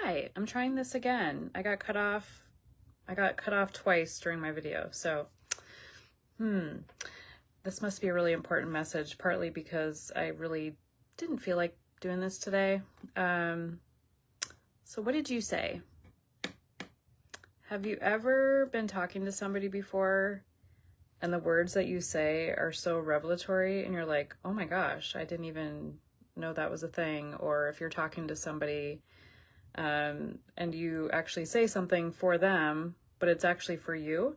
hi, I'm trying this again. I got cut off twice during my video. So, this must be a really important message, partly because I really didn't feel like doing this today. So what did you say? Have you ever been talking to somebody before and the words that you say are so revelatory and you're like, oh my gosh, I didn't even know that was a thing? Or if you're talking to somebody and you actually say something for them, but it's actually for you.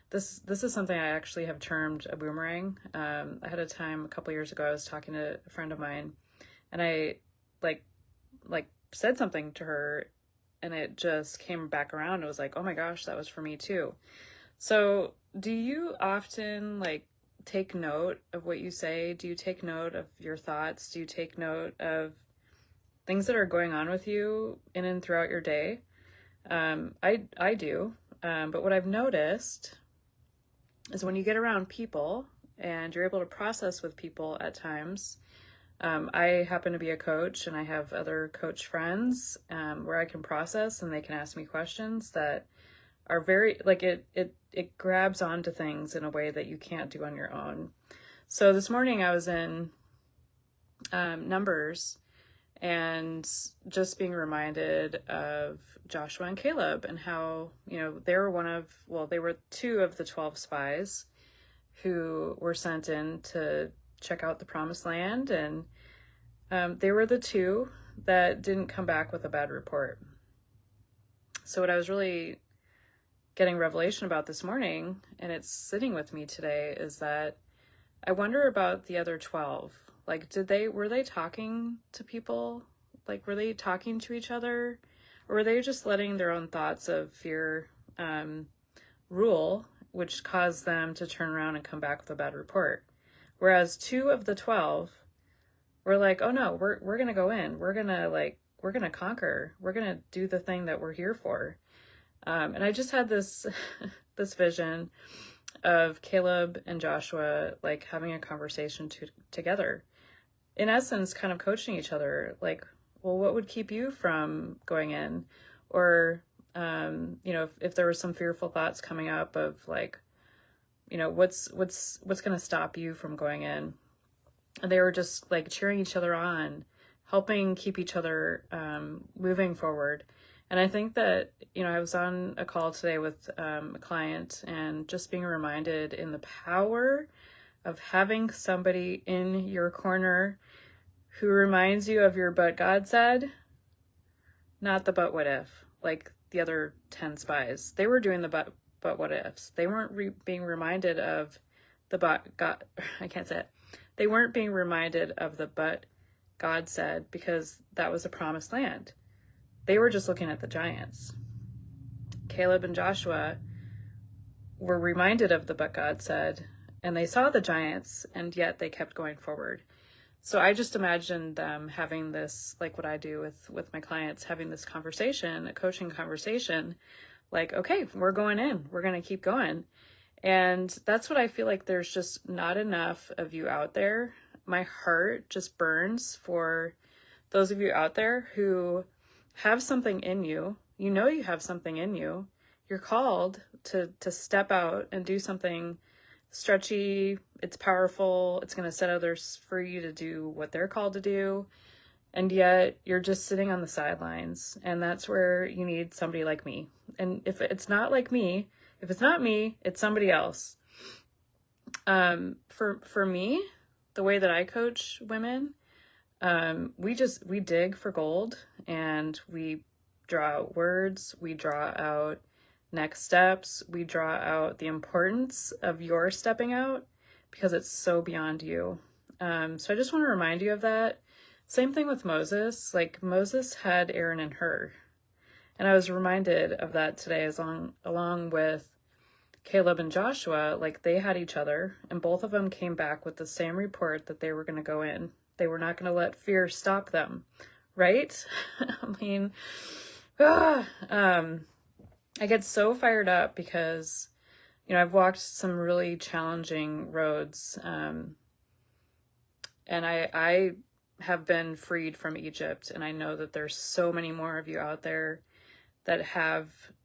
This is something I actually have termed a boomerang. I had a time a couple years ago, I was talking to a friend of mine and I like said something to her and it just came back around. It was like, oh my gosh, that was for me too. So do you often take note of what you say? Do you take note of your thoughts? Do you take note of things that are going on with you in and throughout your day? I do. But what I've noticed is when you get around people and you're able to process with people at times, I happen to be a coach and I have other coach friends where I can process and they can ask me questions that are very, it grabs onto things in a way that you can't do on your own. So this morning I was in Numbers and just being reminded of Joshua and Caleb and how, they were two of the 12 spies who were sent in to check out the promised land. And they were the two that didn't come back with a bad report. So what I was really getting revelation about this morning, and it's sitting with me today, is that I wonder about the other 12. Were they talking to people? Were they talking to each other? Or were they just letting their own thoughts of fear rule, which caused them to turn around and come back with a bad report? Whereas 2 of the 12 were like, oh no, we're going to go in. We're going to conquer. We're going to do the thing that we're here for. And I just had this, this vision of Caleb and Joshua, having a conversation together. In essence, kind of coaching each other, well, what would keep you from going in? Or, if there were some fearful thoughts coming up of what's going to stop you from going in? And they were just cheering each other on, helping keep each other moving forward. And I think that, I was on a call today with a client and just being reminded in the power of having somebody in your corner who reminds you of your but God said, not the but what if, like the other 10 spies. They were doing the but what ifs. They weren't being reminded of the but God, I can't say it. They weren't being reminded of the but God said because that was a promised land. They were just looking at the giants. Caleb and Joshua were reminded of the but God said, and they saw the giants, and yet they kept going forward. So I just imagined them having this, like what I do with my clients, having this conversation, a coaching conversation, okay, we're going in, we're going to keep going. And that's what I feel like there's just not enough of you out there. My heart just burns for those of you out there who have something in you. You know you have something in you. You're called to step out and do something stretchy. It's powerful. It's going to set others free to do what they're called to do. And yet you're just sitting on the sidelines. And that's where you need somebody like me. And if it's not like me, if it's not me, it's somebody else. For me, the way that I coach women, we dig for gold and we draw out words, we draw out next steps, we draw out the importance of your stepping out because it's so beyond you. So I just want to remind you of that. Same thing with Moses. Moses had Aaron and Hur. And I was reminded of that today along with Caleb and Joshua. They had each other and both of them came back with the same report that they were going to go in. They were not going to let fear stop them, right? I get so fired up because, I've walked some really challenging roads. And I have been freed from Egypt. And I know that there's so many more of you out there that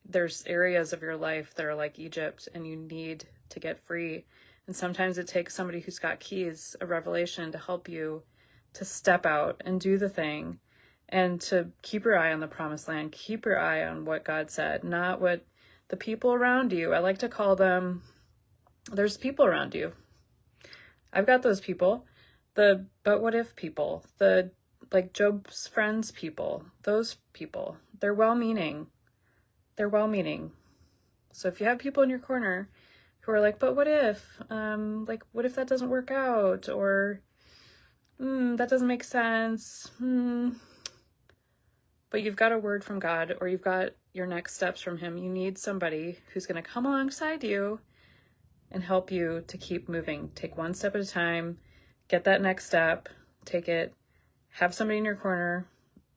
there's areas of your life that are like Egypt and you need to get free. And sometimes it takes somebody who's got keys, a revelation, to help you to step out and do the thing and to keep your eye on the promised land, keep your eye on what God said, not what the people around you, I like to call them, there's people around you. I've got those people, the but what if people, the like Job's friends people, those people, they're well-meaning. They're well-meaning. So if you have people in your corner who are like, but what if, what if that doesn't work out? Or, that doesn't make sense. But you've got a word from God, or you've got your next steps from him. You need somebody who's going to come alongside you and help you to keep moving. Take one step at a time, get that next step, take it, have somebody in your corner.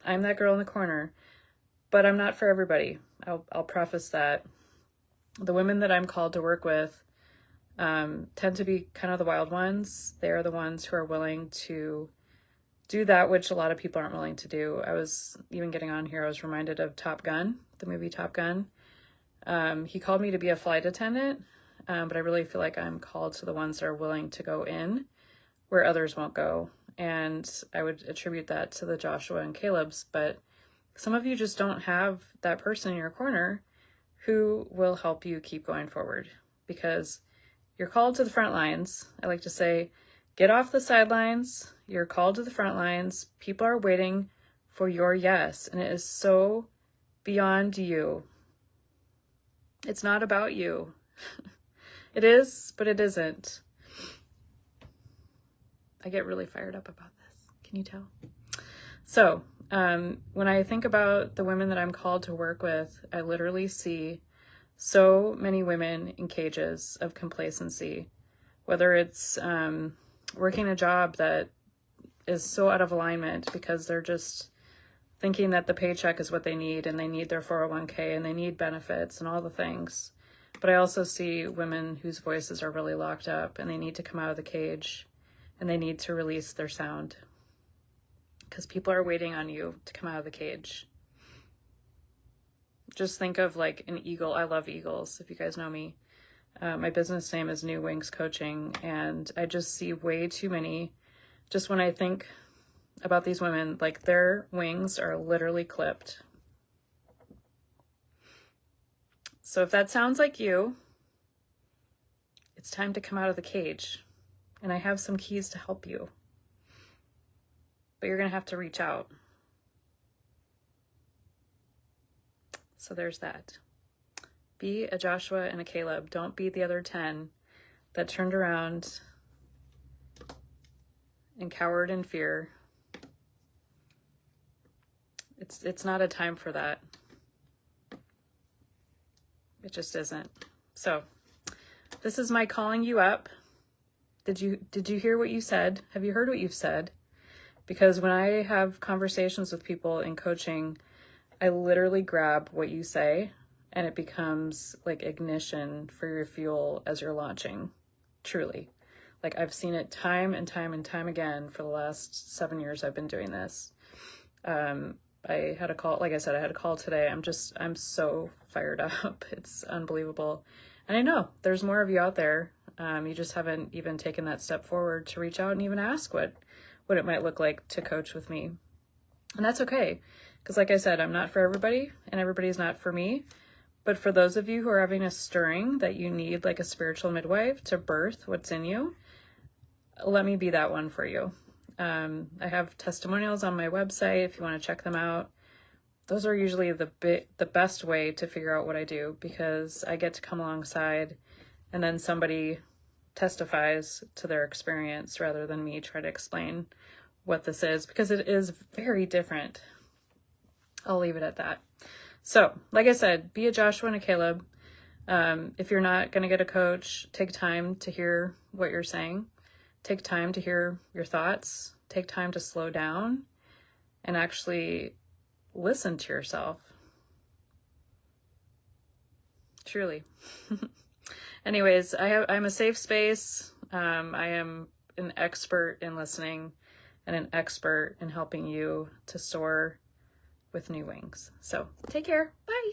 I'm that girl in the corner, but I'm not for everybody. I'll preface that. The women that I'm called to work with tend to be kind of the wild ones. They are the ones who are willing to do that which a lot of people aren't willing to do. I was even getting on here, I was reminded of Top Gun, the movie Top Gun. He called me to be a flight attendant, but I really feel like I'm called to the ones that are willing to go in where others won't go. And I would attribute that to the Joshua and Caleb's, but some of you just don't have that person in your corner who will help you keep going forward, because you're called to the front lines. I like to say, get off the sidelines. You're called to the front lines. People are waiting for your yes, and it is so beyond you. It's not about you. It is, but it isn't. I get really fired up about this. Can you tell? So, when I think about the women that I'm called to work with, I literally see so many women in cages of complacency, whether it's working a job that is so out of alignment because they're just thinking that the paycheck is what they need and they need their 401k and they need benefits and all the things. But I also see women whose voices are really locked up and they need to come out of the cage and they need to release their sound, because people are waiting on you to come out of the cage. Just think of like an eagle. I love eagles, if you guys know me. My business name is New Wings Coaching, and I just see way too many, just when I think about these women, like their wings are literally clipped. So if that sounds like you, it's time to come out of the cage, and I have some keys to help you. But you're going to have to reach out. So there's that. Be a Joshua and a Caleb. Don't be the other 10 that turned around and cowered in fear. It's not a time for that. It just isn't. So this is my calling you up. Did you hear what you said? Have you heard what you've said? Because when I have conversations with people in coaching, I literally grab what you say and it becomes like ignition for your fuel as you're launching. Truly. Like I've seen it time and time and time again for the last 7 years I've been doing this. I had a call, like I said, I had a call today. I'm so fired up. It's unbelievable. And I know there's more of you out there. You just haven't even taken that step forward to reach out and even ask what it might look like to coach with me. And that's okay. Because like I said, I'm not for everybody and everybody's not for me. But for those of you who are having a stirring that you need like a spiritual midwife to birth what's in you, let me be that one for you. I have testimonials on my website if you want to check them out. Those are usually the best way to figure out what I do, because I get to come alongside and then somebody testifies to their experience rather than me try to explain what this is, because it is very different. I'll leave it at that. So, like I said, be a Joshua and a Caleb. If you're not going to get a coach, take time to hear what you're saying. Take time to hear your thoughts. Take time to slow down and actually listen to yourself. Truly. Anyways, I'm a safe space. I am an expert in listening and an expert in helping you to soar with new wings. So take care. Bye.